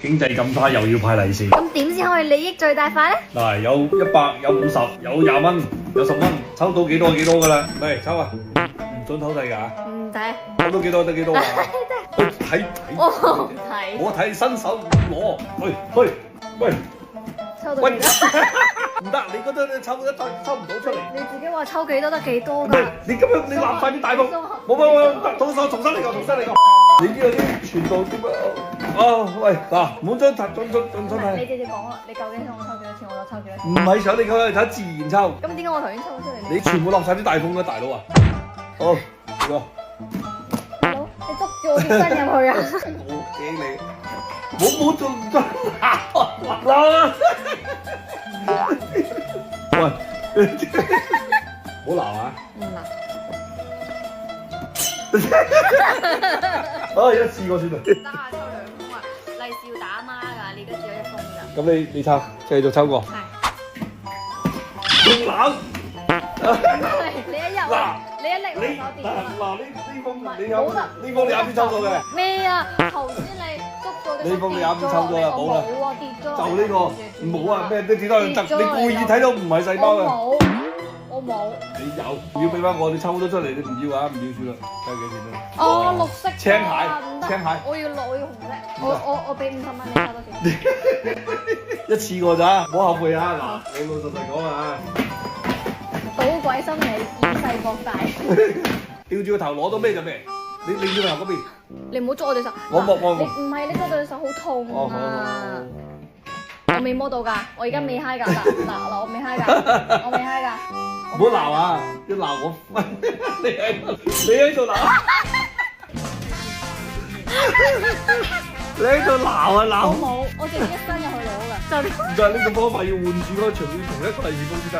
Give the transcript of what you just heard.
經濟咁差又要派利是，咁點先可以利益最大化咧？嗱有100有50有20蚊有10蚊，抽到幾多幾多噶啦，嚟抽啊！唔准偷睇㗎，唔睇，抽到幾多得幾多啊？去睇我睇，唔睇。我睇伸手攞，喂，抽到喂幾多？唔得，你覺得你抽唔到出嚟？你自己話抽幾多得幾多唔係㗎？你咁樣你攬快啲大風，冇，重新嚟過，你呢個啲全部點啊？哦，喂嗱，唔好將進你係，直接講啦，你究竟想我抽幾多錢，我就抽幾多錢。唔係想你咁樣睇自然抽，咁點解我頭先抽咗出嚟？你全部落晒啲大風嘅大佬啊！好，呢個大佬，你捉住我條身入去啊！我驚你，冇做鬧啊！喂，唔好鬧啊！唔鬧。啊，一次過算啦。得啊，抽2封啊！利是要打孖㗎，你而家只有1封㗎。咁你抽，繼續抽過。係。仲鬧？你一入啊！你一拎我手電啊！嗱呢封你啱先抽到嘅。咩啊？頭先你捉咗呢封你啱先抽咗啦，冇啦。冇啊，跌咗。就呢個冇啊，咩都跌多兩突，你故意睇到唔係細包嘅。我冇。你有，要俾翻我，你抽咗出嚟，你唔要啊，唔要算啦，睇下幾錢啦。哦，綠色。青蟹，青蟹。我要紅色。我俾50蚊，你抽多幾？一次過咋，唔好後悔啊！嗱，老老實實講啊。賭鬼心理，以細博大。調轉個頭攞到咩就咩，你轉個頭嗰邊。你唔好捉我隻手。我你唔係你捉我隻手好痛啊！我未摸到㗎，我而家未嗨㗎嗱，我未嗨㗎，我未嗨㗎。唔好鬧啊！一鬧我，你喺度鬧，你喺度鬧啊鬧！我冇，我直接一伸入去攞㗎，就咁。就係呢個方法要換住嗰個場要同一個利是封先得。